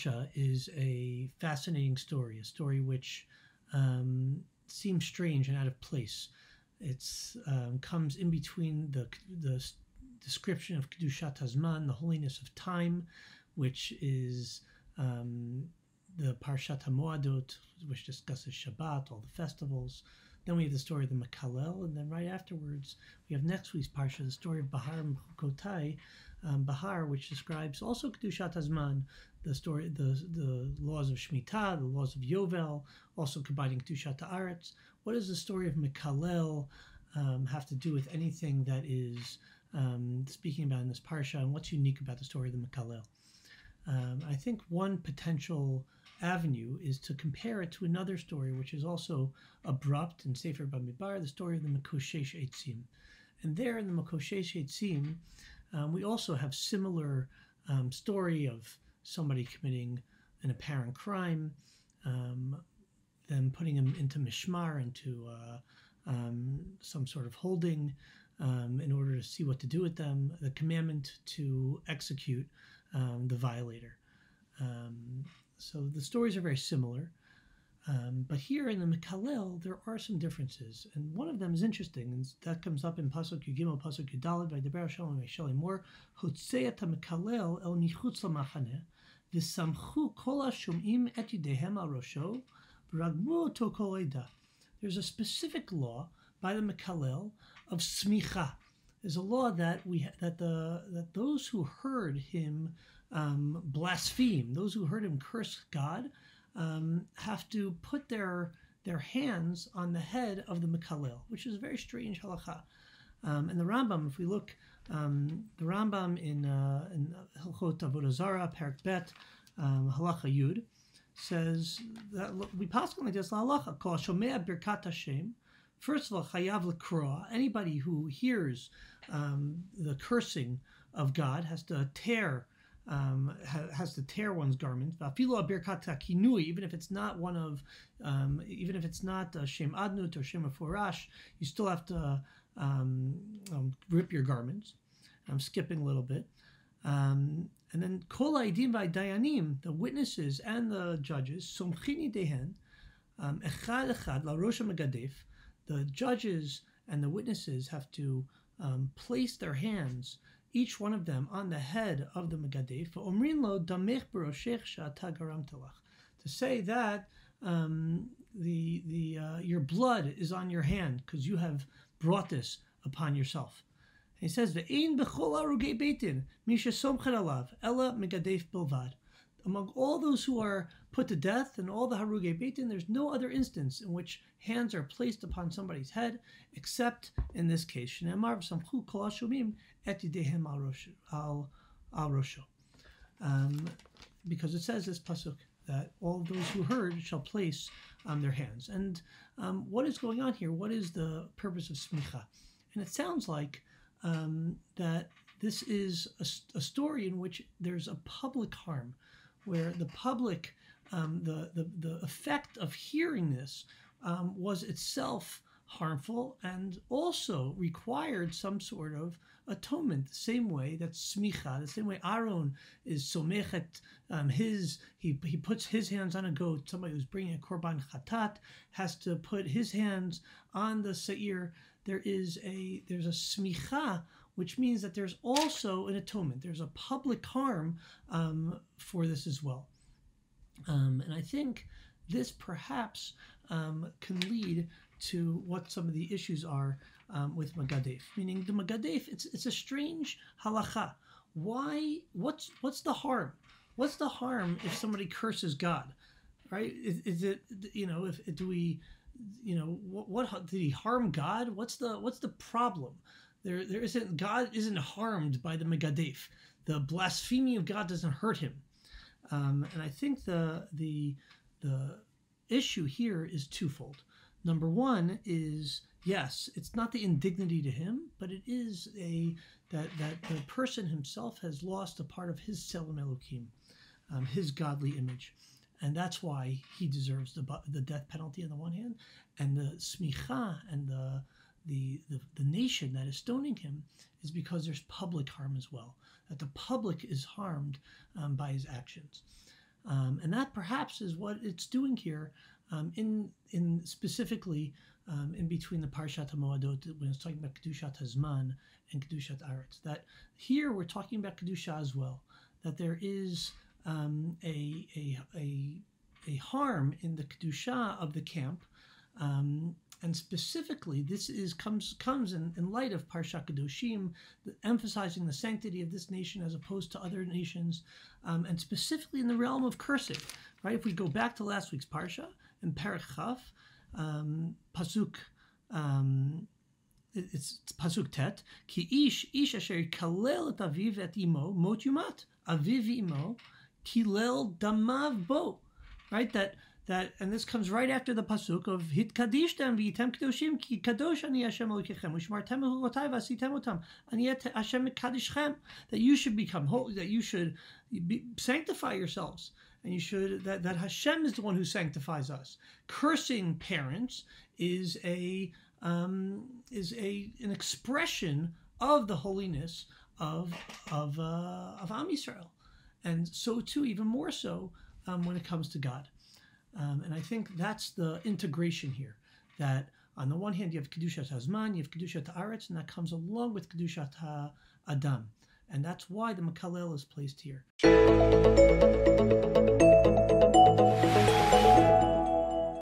Parsha is a fascinating story, a story which seems strange and out of place. It comes in between the description of Kedushat Hazman, the holiness of time, which is the Parashat HaMoadot, which discusses Shabbat, all the festivals. Then we have the story of the Mekalel, and then right afterwards we have next week's Parsha, the story of Bahar Mechukotai, Bahar, which describes also Kedushat Hazman, the laws of Shemitah, the laws of Yovel, also combining Kedushat Haaretz. What does the story of Mekalel have to do with anything that is speaking about in this Parsha, and what's unique about the story of the Mekalel? I think one potential avenue is to compare it to another story, which is also abrupt in Sefer Bamidbar, the story of the Mekoshesh Eitzim. And there in the Mekoshesh Eitzim, we also have similar story of somebody committing an apparent crime, then putting him into mishmar, into some sort of holding in order to see what to do with them, the commandment to execute the violator. So the stories are very similar, but here in the Mekalel there are some differences, and one of them is interesting, and that comes up in Pasuk Yugimel, Pasuk Yudalad, by Deber Shalom Meshel Emor, Hotzei et Mekalel el michutz lamachaneh, v'samchu kol hashom'im et yidehem al rosho, v'ragmu oto kol eda. There's a specific law by the Mekalel of smicha. There's a law that that those who heard him blaspheme, those who heard him curse God, have to put their hands on the head of the Mekalel, which is a very strange halacha. And the Rambam, if we look, the Rambam in Hilchot Avodah Zarah, Perek Bet, halacha Yud, says that we pass like this halacha, Kol shomea birkat Hashem. First of all, chayav l'kra. Anybody who hears the cursing of God has to tear one's garment. Even if it's not one of, even if it's not Shem Adnut or Shem Aforash, you still have to rip your garments. I'm skipping a little bit. And then Kol Ha'edim v'Dayanim, the witnesses and the judges, Somchini Dehen, Echad Echad La Rosh HaMegadef, the judges and the witnesses have to place their hands, each one of them, on the head of the Megadef, to say that your blood is on your hand because you have brought this upon yourself. And he says, "Ve'ein b'chol harugei beitin misha somchen alav ela Megadef bilvad." Among all those who are put to death and all the harugei beitin, there's no other instance in which hands are placed upon somebody's head except in this case. Shneimar v'samchu kol hashomim et yidehem al rosho. Because it says this pasuk that all those who heard shall place their hands. And what is going on here? What is the purpose of smicha? And it sounds like that this is a story in which there's a public harm, where the public, the effect of hearing this was itself harmful and also required some sort of atonement, the same way that smicha, the same way Aaron is somechet, he puts his hands on a goat. Somebody who's bringing a korban chatat has to put his hands on the seir. There's a smicha, which means that there's also an atonement. There's a public harm for this as well. And I think this perhaps can lead to what some of the issues are with Megadef. Meaning the Megadef, it's a strange halacha. Why? What's the harm? What's the harm if somebody curses God? Right? Is it, if do we, what did he harm God? What's the problem? There isn't, God isn't harmed by the Megadef. The blasphemy of God doesn't hurt him. And I think the issue here is twofold. Number one is, yes, it's not the indignity to him, but it is that the person himself has lost a part of his Tselem Elokim, his godly image. And that's why he deserves the death penalty on the one hand, and the smicha and the nation that is stoning him is because there's public harm as well, that the public is harmed by his actions. And that perhaps is what it's doing here, in specifically in between the Parashat HaMoadot when it's talking about Kedushat Hazman and Kedushat Aretz. That here we're talking about Kedusha as well. That there is a harm in the Kedusha of the camp, and specifically this comes in light of Parshat Kedoshim, emphasizing the sanctity of this nation as opposed to other nations, and specifically in the realm of cursing. Right? If we go back to last week's Parsha in Perek Chaf, pasuk. It's pasuk tet. Ki ish asher kalel et aviv et imo mot yumat. Aviv imo kilel damav bo. Right? That and this comes right after the pasuk of hitkadishtem v'yitem kedoshim ki kadosh ani Hashem Elohechem u'shmartem elotai v'asitem otam ani Hashem mekadishchem. That you should become holy. That you should sanctify yourselves. And you should that Hashem is the one who sanctifies us. Cursing parents is an expression of the holiness of Am Yisrael, and so too, even more so, when it comes to God. And I think that's the integration here. That on the one hand you have Kedushat Hazman, you have Kedushat Aretz, and that comes along with Kedushat Adam. And that's why the Makalel is placed here.